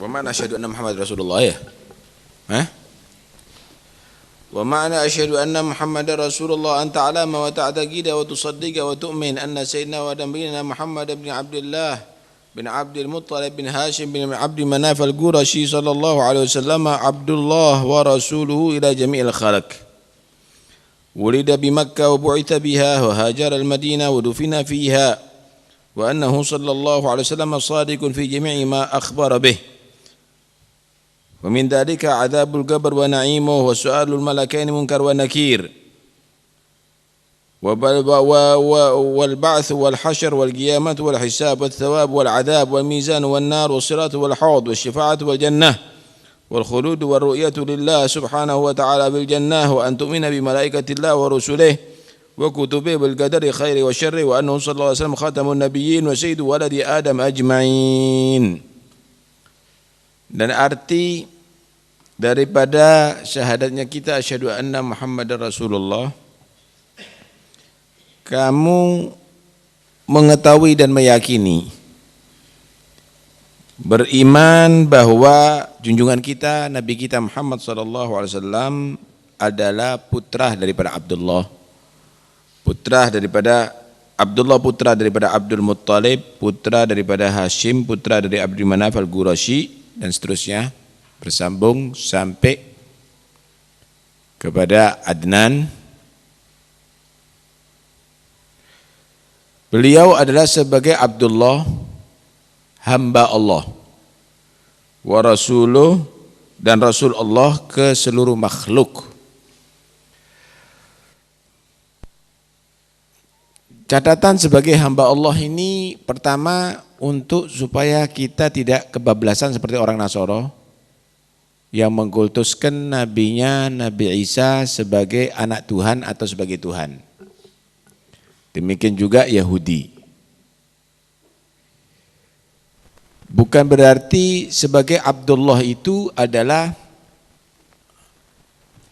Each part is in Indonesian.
ومعنى أشهد أن محمد رسول الله ya. ومعنى أشهد أن محمد رسول الله أن تعلم وتعتقد وتصدق وتؤمن أن سيدنا ونبينا محمد بن عبد الله بن عبد المطلب بن هاشم بن عبد مناف القرشي صلى الله عليه وسلم عبد الله ورسوله إلى جميع الخلق. ولد بمكة وبعث بها وهاجر المدينة ودفن فيها، وأنه صلى الله عليه وسلم صادق في جميع ما أخبر به، ومن ذلك عذاب القبر ونعيمه وسؤال الملكين منكر ونكير والبعث والحشر والقيامة والحساب والثواب والعذاب والميزان والنار والصراط والحوض والشفاعة والجنة والخلود والرؤية لله سبحانه وتعالى بالجنة، وأن تؤمن بملائكة الله ورسله وكتبه بالقدر خير وشر، وأنه صلى الله عليه وسلم خاتم النبيين وسيد ولد آدم أجمعين. Dan arti daripada syahadatnya kita asyhadu anna Muhammadar Rasulullah, kamu mengetahui dan meyakini, beriman bahwa junjungan kita Nabi kita Muhammad SAW adalah putra daripada Abdullah, putra daripada Abdul Muttalib, putra daripada Hashim, putra dari Abdi Manaf al-Qurashi, dan seterusnya bersambung sampai kepada Adnan. Beliau adalah sebagai Abdullah, hamba Allah, wa rasuluh, dan Rasul Allah ke seluruh makhluk. Catatan sebagai hamba Allah ini pertama untuk supaya kita tidak kebablasan seperti orang Nasoro yang mengkultuskan nabinya Nabi Isa sebagai anak Tuhan atau sebagai Tuhan. Demikian juga Yahudi. Bukan berarti sebagai Abdullah itu adalah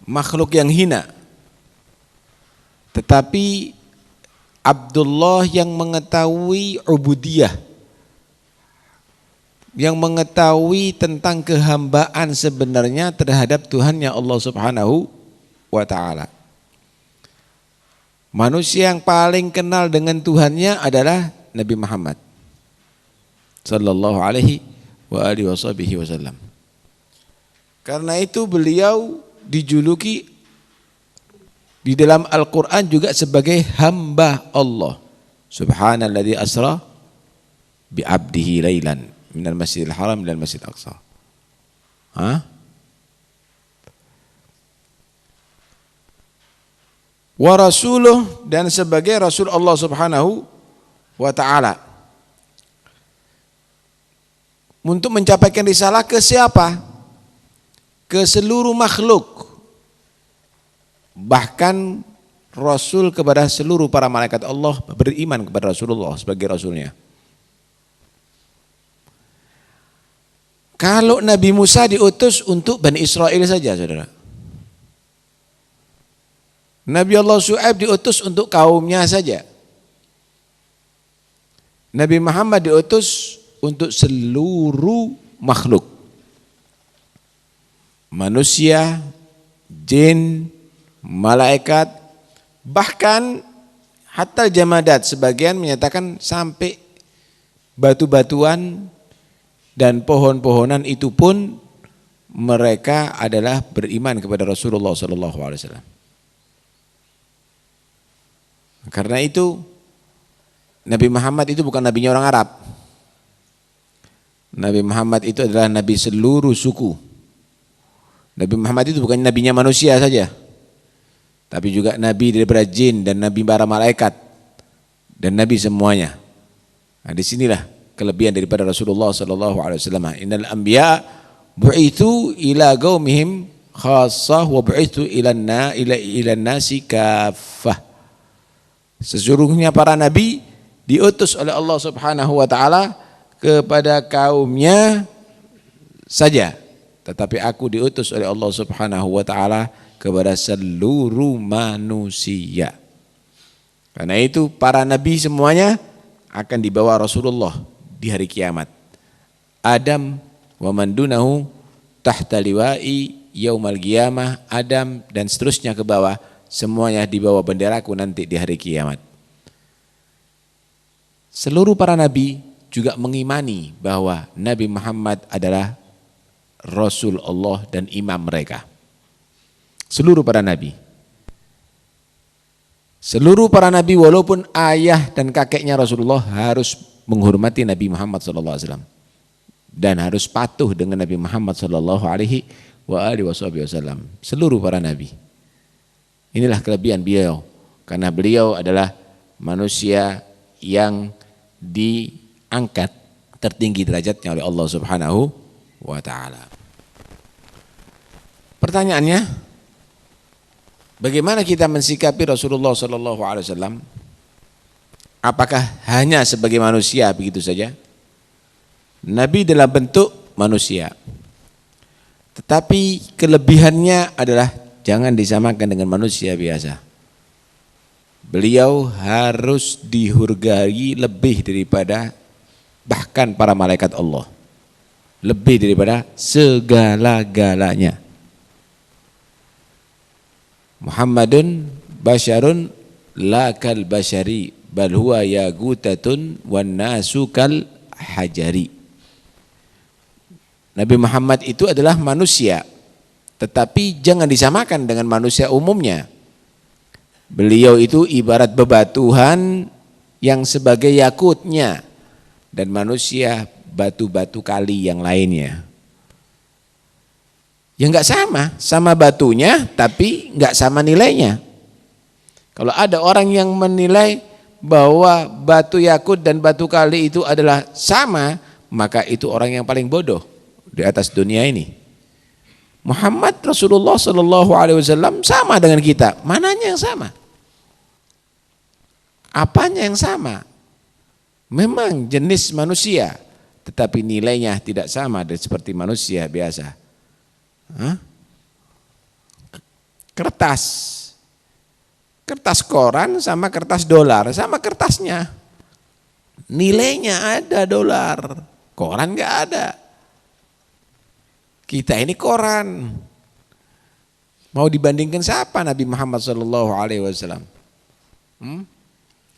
makhluk yang hina, tetapi Abdullah yang mengetahui ubudiyah, yang mengetahui tentang kehambaan sebenarnya terhadap Tuhannya Allah Subhanahu wa ta'ala. Manusia yang paling kenal dengan Tuhannya adalah Nabi Muhammad sallallahu alaihi wa alihi wasallam. Karena itu beliau dijuluki di dalam Al-Quran juga sebagai hamba Allah. Subhanalladzi asra bi'abdihi lailan minal masjidil haram ilal masjidil aqsa. Wa rasuluh, dan sebagai Rasul Allah Subhanahu wa ta'ala. Untuk mencapaikan risalah ke siapa? Ke seluruh makhluk. Bahkan Rasul kepada seluruh para malaikat Allah beriman kepada Rasulullah sebagai Rasulnya. Kalau Nabi Musa diutus untuk Bani Israel saja, saudara. Nabi Allah Syu'aib diutus untuk kaumnya saja. Nabi Muhammad diutus untuk seluruh makhluk. Manusia, jin, malaikat, bahkan hatta jamadat, sebagian menyatakan sampai batu-batuan dan pohon-pohonan itu pun mereka adalah beriman kepada Rasulullah SAW. Karena itu Nabi Muhammad itu bukan nabinya orang Arab. Nabi Muhammad itu adalah nabi seluruh suku. Nabi Muhammad itu bukan nabinya manusia saja, tapi juga nabi daripada jin dan nabi para malaikat dan nabi semuanya. Nah, disinilah kelebihan daripada Rasulullah SAW. Innal anbiya bu'ithu ila qaumihim khassah wa bu'ithu ila nasi kaffah. Sesungguhnya para nabi diutus oleh Allah Subhanahu wa ta'ala kepada kaumnya saja, tetapi aku diutus oleh Allah Subhanahu wa ta'ala kepada seluruh manusia. Karena itu para nabi semuanya akan dibawa Rasulullah di hari kiamat. Adam wa man dunahu tahta liwa'i yaumal qiyamah, Adam dan seterusnya ke bawah, semuanya di bawah benderaku nanti di hari kiamat. Seluruh para nabi juga mengimani bahwa Nabi Muhammad adalah Rasul Allah dan imam mereka. Seluruh para nabi. Seluruh para nabi walaupun ayah dan kakeknya Rasulullah harus menghormati Nabi Muhammad SAW dan harus patuh dengan Nabi Muhammad SAW. Seluruh para nabi. Inilah kelebihan beliau, karena beliau adalah manusia yang diangkat tertinggi derajatnya oleh Allah Subhanahu wa ta'ala. Pertanyaannya, bagaimana kita mensikapi Rasulullah SAW? Apakah hanya sebagai manusia begitu saja? Nabi dalam bentuk manusia, tetapi kelebihannya adalah jangan disamakan dengan manusia biasa. Beliau harus dihargai lebih daripada bahkan para malaikat Allah, lebih daripada segala-galanya. Muhammadun basyarun la kal basyari bal huwa yagutatun wan nasu kal hajari. Nabi Muhammad itu adalah manusia, tetapi jangan disamakan dengan manusia umumnya. Beliau itu ibarat bebatuan yang sebagai yakutnya, dan manusia batu-batu kali yang lainnya. Ya enggak sama batunya tapi enggak sama nilainya. Kalau ada orang yang menilai bahwa batu yakut dan batu kali itu adalah sama, maka itu orang yang paling bodoh di atas dunia ini. Muhammad Rasulullah SAW sama dengan kita. Mananya yang sama? Apanya yang sama? Memang jenis manusia, tetapi nilainya tidak sama seperti manusia biasa. Kertas koran sama kertas dolar, sama kertasnya. Nilainya ada dolar, koran enggak ada. Kita ini koran. Mau dibandingkan siapa Nabi Muhammad SAW?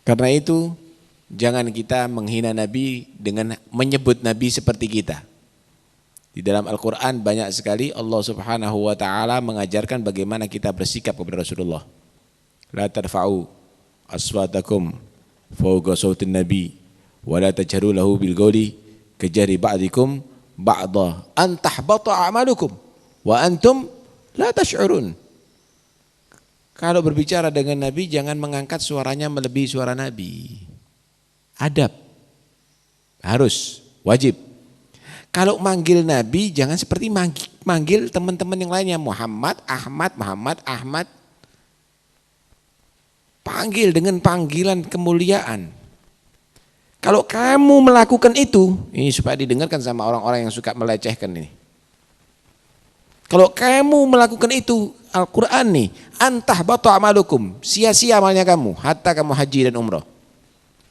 Karena itu jangan kita menghina Nabi dengan menyebut Nabi seperti kita. Di dalam Al-Quran banyak sekali Allah Subhanahu wa ta'ala mengajarkan bagaimana kita bersikap kepada Rasulullah. La tarfa'u aswatakum fawqa sautin nabi wa la tajharu lahu bil qawli kajari ba'dikum ba'da an tahbata a'malukum wa antum la tash'urun. Kalau berbicara dengan Nabi jangan mengangkat suaranya melebihi suara Nabi. Adab. Harus, wajib. Kalau manggil Nabi jangan seperti manggil teman-teman yang lainnya, Muhammad, Ahmad. Panggil dengan panggilan kemuliaan. Kalau kamu melakukan itu, ini supaya didengarkan sama orang-orang yang suka melecehkan ini. Kalau kamu melakukan itu, Al-Quran nih, antah batu amalukum, sia-sia amalnya kamu, hatta kamu haji dan umrah,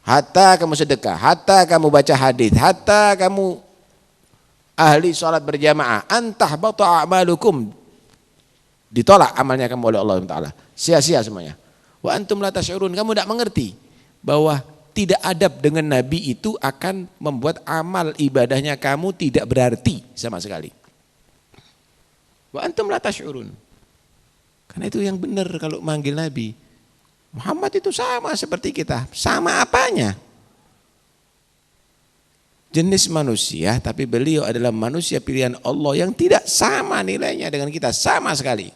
hatta kamu sedekah, hatta kamu baca hadis, hatta kamu ahli sholat berjamaah, antah batu amalukum, ditolak amalnya kamu oleh Allah Taala, sia-sia semuanya. Wa antum la tasyurun, kamu tidak mengerti bahwa tidak adab dengan Nabi itu akan membuat amal ibadahnya kamu tidak berarti sama sekali. Wa antum la tasyurun. Karena itu yang benar kalau manggil Nabi. Muhammad itu sama seperti kita, sama apanya? Jenis manusia, tapi beliau adalah manusia pilihan Allah yang tidak sama nilainya dengan kita, sama sekali.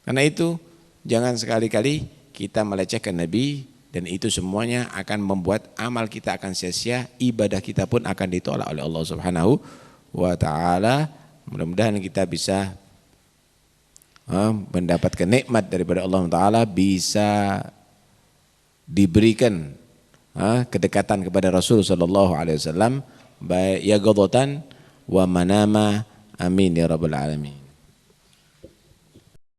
Karena itu jangan sekali-kali kita melecehkan Nabi, dan itu semuanya akan membuat amal kita akan sia-sia, ibadah kita pun akan ditolak oleh Allah Subhanahu wa ta'ala. Mudah-mudahan kita bisa mendapatkan nikmat daripada Allah Ta'ala, bisa diberikan kedekatan kepada Rasul sallallahu alaihi wasallam, baik ya ghadatan wa manama, amin ya rabbal alamin.